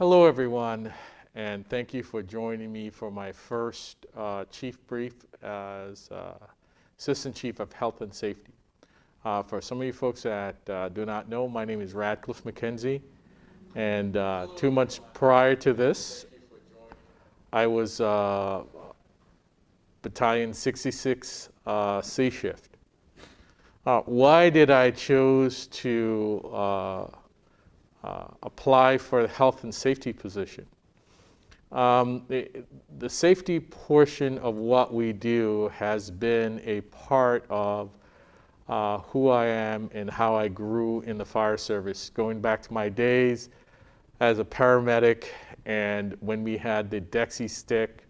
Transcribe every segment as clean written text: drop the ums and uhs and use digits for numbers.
Hello, everyone, and thank you for joining me for my first chief brief as Assistant Chief of Health and Safety. For some of you folks that do not know, my name is Radcliffe McKenzie, and 2 months prior to this, I was Battalion 66 C Shift. Why did I choose to apply for the health and safety position? The safety portion of what we do has been a part of who I am and how I grew in the fire service, going back to my days as a paramedic and when we had the Dexy stick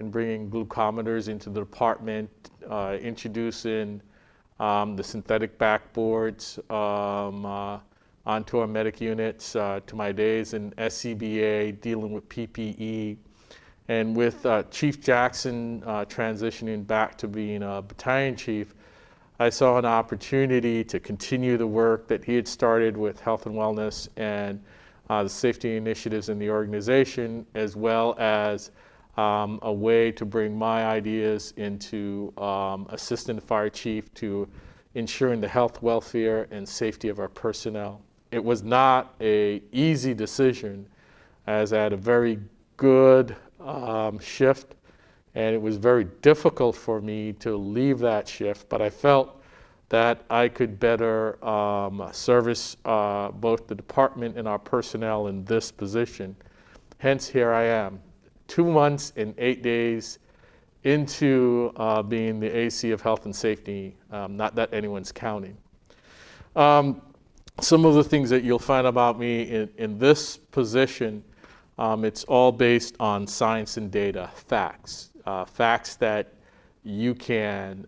and bringing glucometers into the department, introducing the synthetic backboards onto our medic units, to my days in SCBA, dealing with PPE, and with Chief Jackson transitioning back to being a battalion chief, I saw an opportunity to continue the work that he had started with health and wellness and the safety initiatives in the organization, as well as a way to bring my ideas into assistant fire chief to ensuring the health, welfare, and safety of our personnel. It was not an easy decision, as I had a very good shift, and it was very difficult for me to leave that shift, but I felt that I could better service both the department and our personnel in this position. Hence, here I am, 2 months and 8 days into being the AC of Health and Safety, not that anyone's counting. Some of the things that you'll find about me in this position, it's all based on science and data, facts. Facts that you can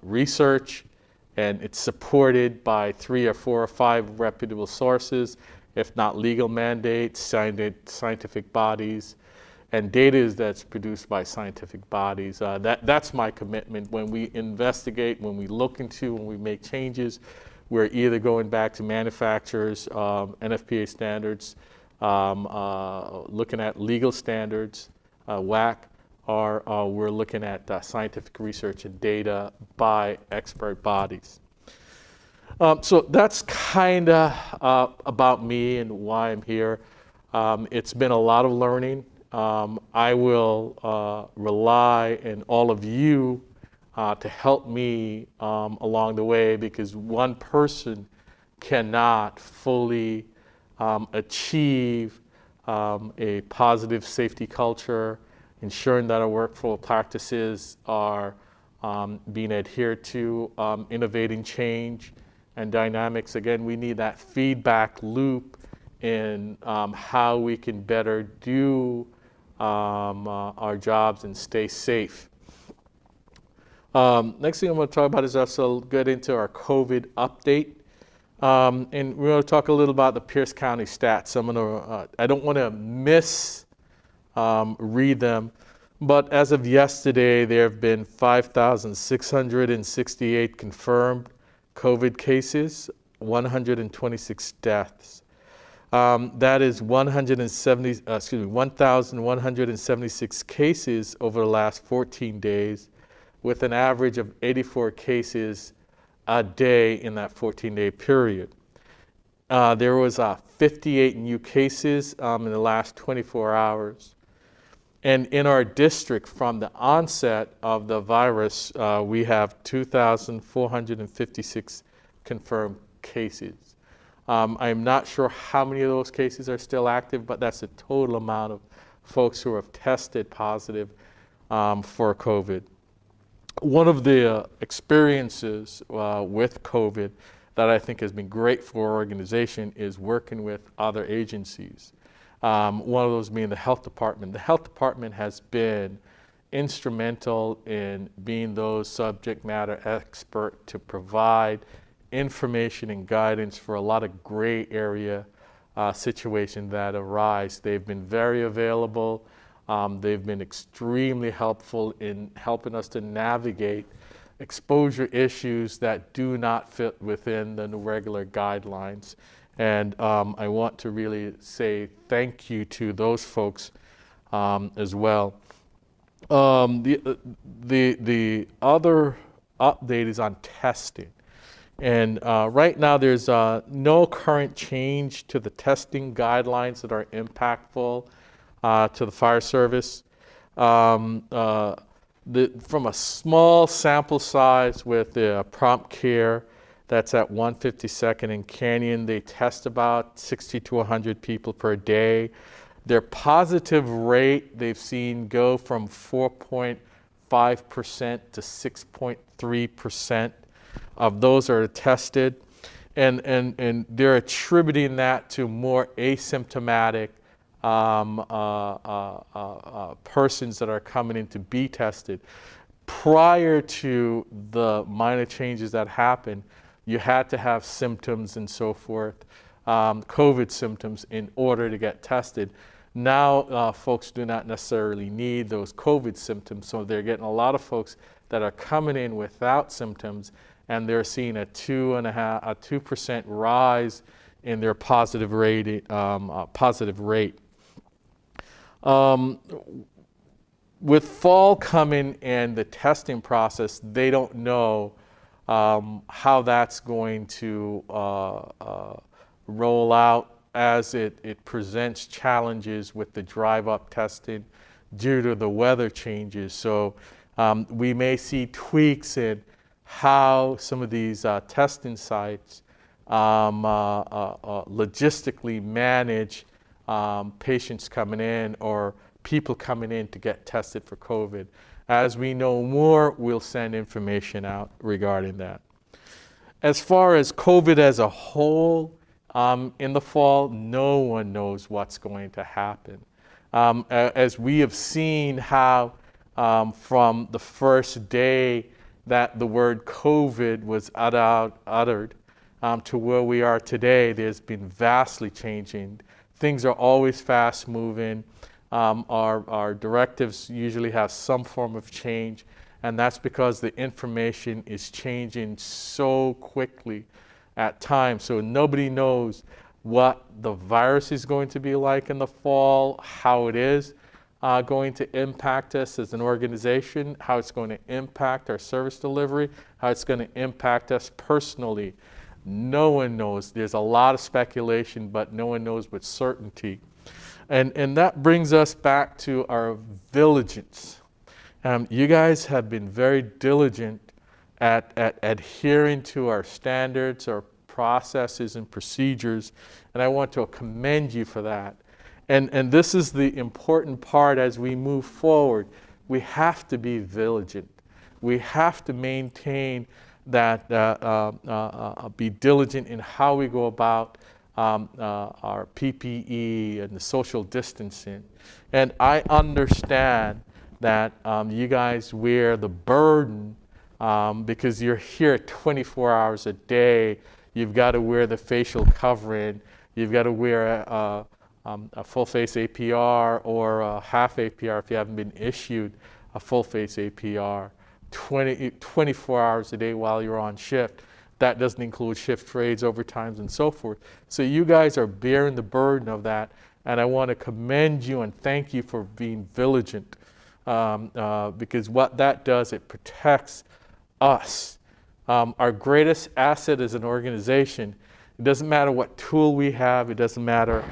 research, and it's supported by 3 or 4 or 5 reputable sources, if not legal mandates, scientific bodies, and data that's produced by scientific bodies. That's my commitment. When we investigate, when we look into, when we make changes, we're either going back to manufacturers, NFPA standards, looking at legal standards, WAC, or we're looking at scientific research and data by expert bodies. So that's kind of about me and why I'm here. It's been a lot of learning. I will rely on all of you to help me along the way, because one person cannot fully achieve a positive safety culture, ensuring that our workflow practices are being adhered to, innovating change and dynamics. Again, we need that feedback loop in how we can better do our jobs and stay safe. Next thing I'm going to talk about is also get into our COVID update. And we're going to talk a little about the Pierce County stats. I don't want to read them, but as of yesterday, there have been 5,668 confirmed COVID cases, 126 deaths. That is 1,176 cases over the last 14 days, with an average of 84 cases a day in that 14-day period. There was 58 new cases in the last 24 hours. And in our district, from the onset of the virus, we have 2,456 confirmed cases. I'm not sure how many of those cases are still active, but that's the total amount of folks who have tested positive for COVID. One of the experiences with COVID that I think has been great for our organization is working with other agencies. One of those being the health department. The health department has been instrumental in being those subject matter expert to provide information and guidance for a lot of gray area situations that arise. They've been very available. They've been extremely helpful in helping us to navigate exposure issues that do not fit within the regular guidelines. And I want to really say thank you to those folks as well. The other update is on testing. And right now there's no current change to the testing guidelines that are impactful to the fire service. From a small sample size with the prompt care that's at 152nd and Canyon, they test about 60 to 100 people per day. Their positive rate they've seen go from 4.5% to 6.3% of those are tested. And they're attributing that to more asymptomatic persons that are coming in to be tested. Prior to the minor changes that happened, you had to have symptoms and so forth, COVID symptoms, in order to get tested. Now, folks do not necessarily need those COVID symptoms, so they're getting a lot of folks that are coming in without symptoms, and they're seeing a 2% rise in their positive rate. With fall coming and the testing process, they don't know how that's going to roll out as it presents challenges with the drive-up testing due to the weather changes. So we may see tweaks in how some of these testing sites logistically manage patients coming in or people coming in to get tested for COVID. As we know more, we'll send information out regarding that. As far as COVID as a whole, in the fall, no one knows what's going to happen. As we have seen how from the first day that the word COVID was uttered to where we are today, there's been vastly changing. Things are always fast moving. Our directives usually have some form of change, and that's because the information is changing so quickly at times. So nobody knows what the virus is going to be like in the fall, how it is going to impact us as an organization, how it's going to impact our service delivery, how it's going to impact us personally. No one knows. There's a lot of speculation, but no one knows with certainty. And that brings us back to our diligence. You guys have been very diligent at adhering to our standards, our processes and procedures, and I want to commend you for that. And this is the important part as we move forward. We have to be vigilant. We have to maintain that, be diligent in how we go about our PPE and the social distancing. And I understand that you guys wear the burden because you're here 24 hours a day. You've got to wear the facial covering. You've got to wear a full face APR or a half APR if you haven't been issued a full face APR 24 hours a day while you're on shift. That doesn't include shift trades, overtimes, and so forth. So you guys are bearing the burden of that, and I want to commend you and thank you for being vigilant because what that does, it protects us. Our greatest asset as an organization, it doesn't matter what tool we have, it doesn't matter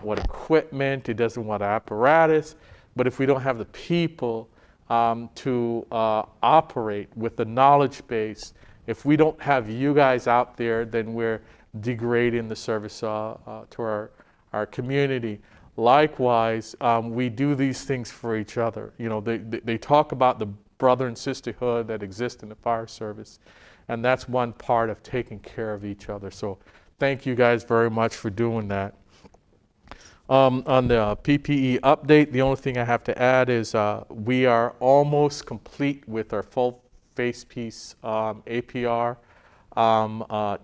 what equipment, it doesn't matter what apparatus, but if we don't have the people to operate with the knowledge base, if we don't have you guys out there, then we're degrading the service to our community. Likewise, we do these things for each other. You know, they talk about the brother and sisterhood that exists in the fire service, and that's one part of taking care of each other. So thank you guys very much for doing that. On the PPE update, the only thing I have to add is we are almost complete with our full face piece APR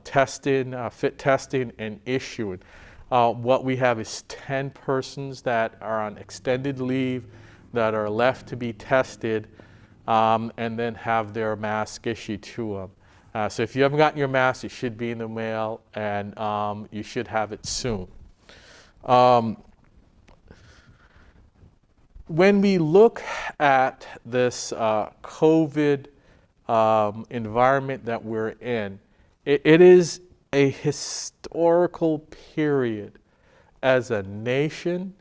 testing, fit testing, and issuing. What we have is 10 persons that are on extended leave that are left to be tested and then have their mask issued to them. So if you haven't gotten your mask, it should be in the mail, and you should have it soon. When we look at this COVID environment that we're in, it is a historical period as a nation,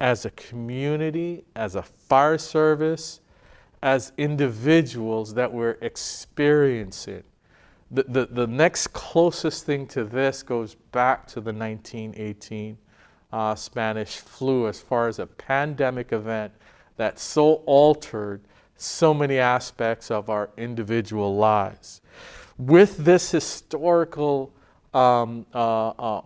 as a community, as a fire service, as individuals that we're experiencing. The next closest thing to this goes back to the 1918 Spanish flu, as far as a pandemic event that so altered so many aspects of our individual lives. With this historical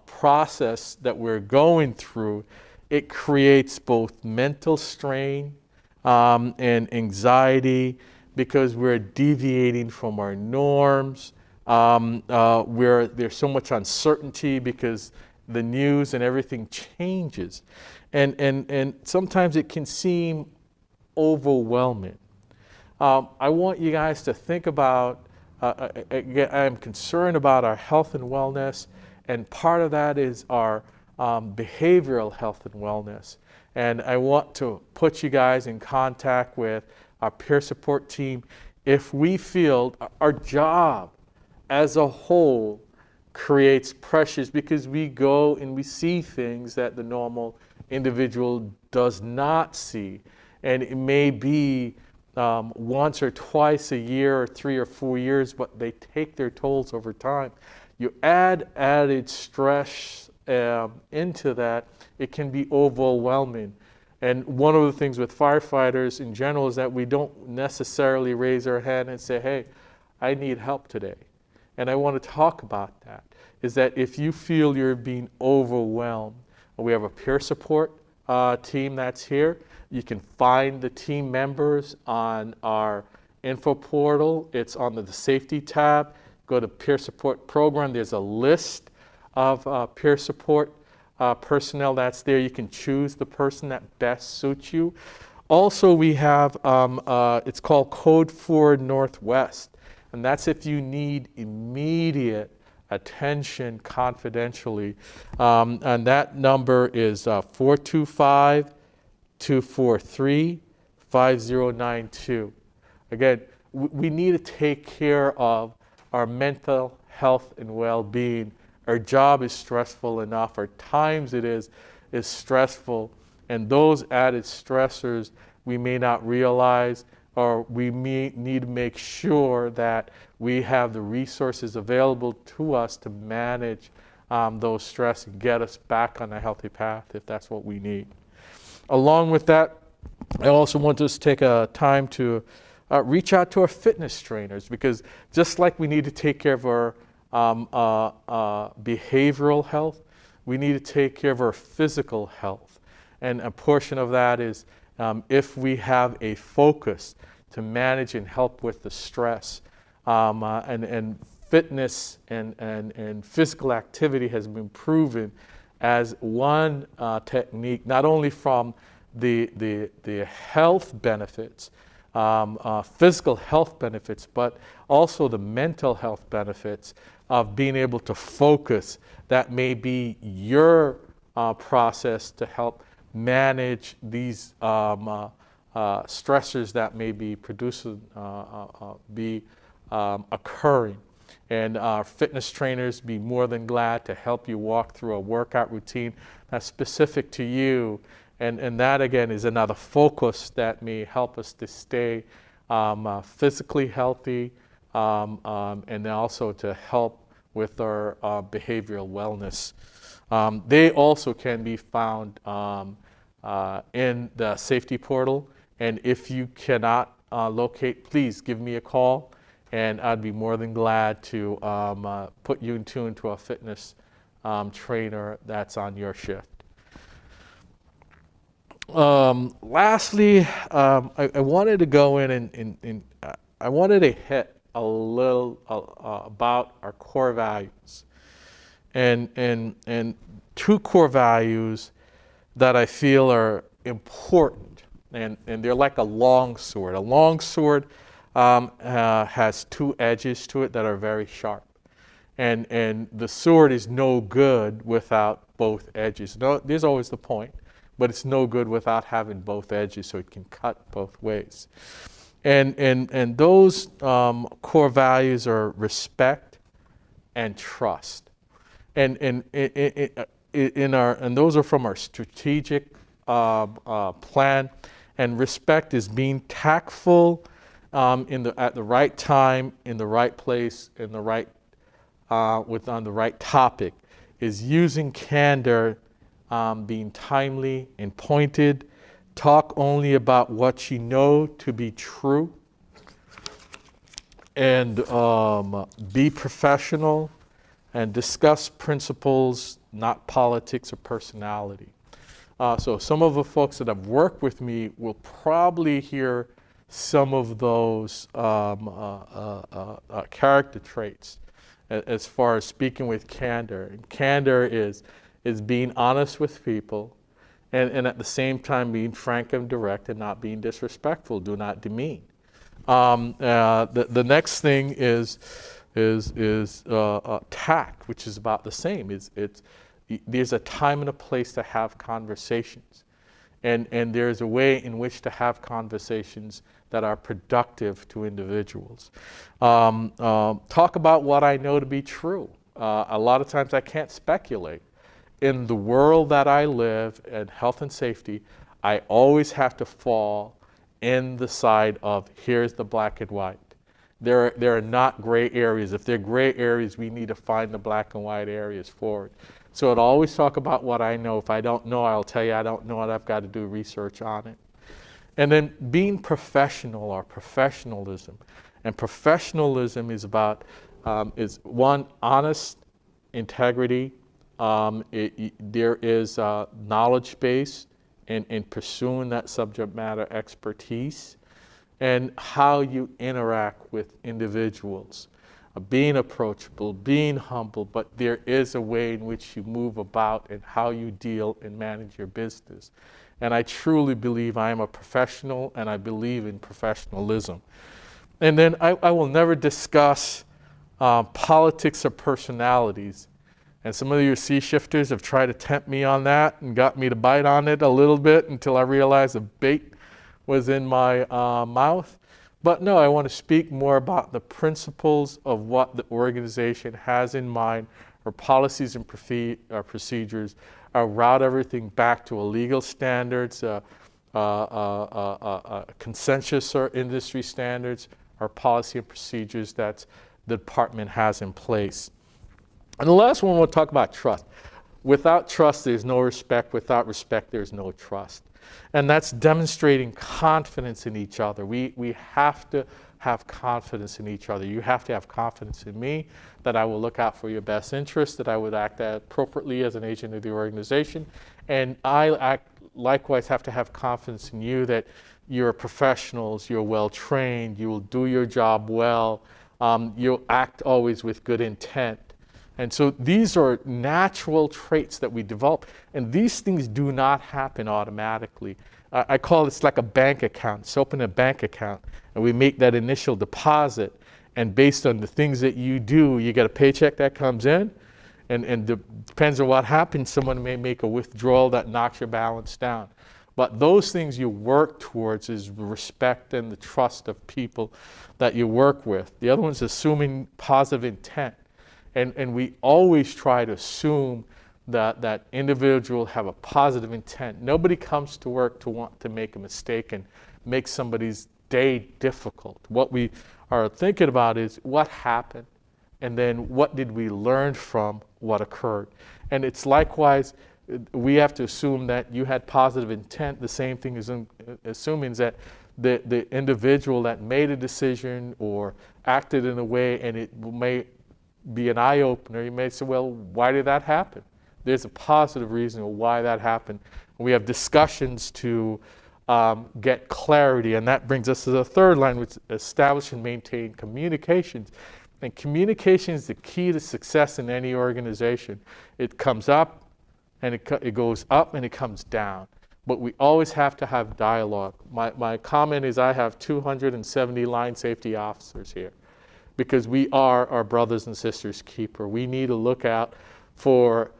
process that we're going through, it creates both mental strain and anxiety, because we're deviating from our norms. Where there's so much uncertainty because the news and everything changes. And sometimes it can seem overwhelming. I want you guys to think about, I'm concerned about our health and wellness, and part of that is our behavioral health and wellness. And I want to put you guys in contact with our peer support team. If we feel our job as a whole creates pressures, because we go and we see things that the normal individual does not see. And it may be once or twice a year, or 3 or 4 years, but they take their tolls over time. You add added stress into that, it can be overwhelming. And one of the things with firefighters in general is that we don't necessarily raise our hand and say, hey, I need help today. And I want to talk about that, is that if you feel you're being overwhelmed, we have a peer support team that's here. You can find the team members on our info portal. It's on the safety tab. Go to peer support program. There's a list of peer support personnel that's there. You can choose the person that best suits you. Also, we have, it's called Code 4 Northwest, and that's if you need immediate attention confidentially. And that number is 425-243-5092. Again, we need to take care of our mental health and well-being. Our job is stressful enough. Our times it is stressful. And those added stressors we may not realize, or we may need to make sure that we have the resources available to us to manage those stress and get us back on a healthy path if that's what we need. Along with that, I also want us to take a time to reach out to our fitness trainers, because just like we need to take care of our behavioral health, we need to take care of our physical health. And a portion of that is if we have a focus to manage and help with the stress, and fitness and physical activity has been proven as one technique, not only from the health benefits, physical health benefits, but also the mental health benefits of being able to focus. That may be your process to help manage these stressors that may be occurring. And our fitness trainers be more than glad to help you walk through a workout routine that's specific to you. And that, again, is another focus that may help us to stay physically healthy, and also to help with our behavioral wellness. They also can be found in the safety portal. And if you cannot locate, please give me a call, and I'd be more than glad to put you in tune to a fitness trainer that's on your shift. Lastly, I wanted to go in and I wanted to hit a little about our core values, and two core values that I feel are important, and they're like a long sword. A long sword has two edges to it that are very sharp. And the sword is no good without both edges. No, there's always the point, but it's no good without having both edges so it can cut both ways. And those core values are respect and trust. And those are from our strategic plan. And respect is being tactful at the right time, in the right place, in the right on the right topic, is using candor, being timely and pointed, talk only about what you know to be true, and be professional, and discuss principles, not politics or personality. So some of the folks that have worked with me will probably hear some of those character traits as far as speaking with candor. And candor is being honest with people, and at the same time being frank and direct and not being disrespectful. Do not demean. The next thing is tact, which is about the same. There's a time and a place to have conversations, and there's a way in which to have conversations that are productive to individuals. Talk about what I know to be true. A lot of times I can't speculate. In the world that I live, in health and safety, I always have to fall in the side of here's the black and white. There are not gray areas. If there are gray areas, we need to find the black and white areas forward. So I'd always talk about what I know. If I don't know, I'll tell you I don't know it. I've got to do research on it. And then being professional, or professionalism. And professionalism is about, is one, honest integrity. There is a knowledge base in pursuing that subject matter expertise, and how you interact with individuals. Being approachable, being humble, but there is a way in which you move about and how you deal and manage your business. And I truly believe I am a professional, and I believe in professionalism. And then I will never discuss politics or personalities. And some of your sea shifters have tried to tempt me on that and got me to bite on it a little bit until I realized the bait was in my mouth. But no, I want to speak more about the principles of what the organization has in mind, or policies and procedures, route everything back to a legal standards, consensus or industry standards, or policy and procedures that the department has in place. And the last one, we'll talk about trust. Without trust, there's no respect. Without respect, there's no trust. And that's demonstrating confidence in each other. We have to have confidence in each other. You have to have confidence in me that I will look out for your best interest, that I would act appropriately as an agent of the organization. And I likewise have to have confidence in you that you're professionals, you're well trained, you will do your job well, you'll act always with good intent. And so these are natural traits that we develop, and these things do not happen automatically. I call this like a bank account. It's open a bank account, and we make that initial deposit, and based on the things that you do, you get a paycheck that comes in, and depends on what happens, someone may make a withdrawal that knocks your balance down. But those things you work towards is respect and the trust of people that you work with. The other one is assuming positive intent. And we always try to assume that individual have a positive intent. Nobody comes to work to want to make a mistake and make somebody's day difficult. What we are thinking about is what happened, and then what did we learn from what occurred. And it's likewise, we have to assume that you had positive intent. The same thing is assuming that the individual that made a decision or acted in a way, and it may be an eye-opener. You may say, well, why did that happen? There's a positive reason why that happened. We have discussions to get clarity, and that brings us to the third line, which is establish and maintain communications. And communication is the key to success in any organization. It comes up, and it goes up, and it comes down. but we always have to have dialogue. My comment is I have 270 line safety officers here because we are our brothers and sisters' keeper. We need to look out for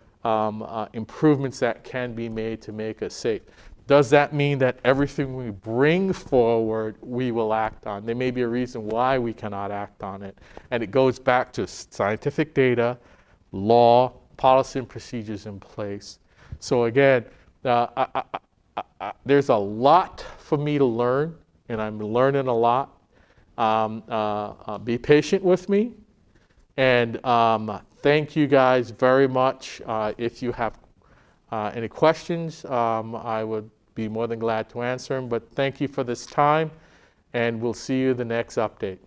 improvements that can be made to make us safe. Does that mean that everything we bring forward we will act on? There may be a reason why we cannot act on it. And it goes back to scientific data, law, policy and procedures in place. So again, there's a lot for me to learn, and I'm learning a lot. Be patient with me. And thank you guys very much. If you have any questions, I would be more than glad to answer them. But thank you for this time, and we'll see you in the next update.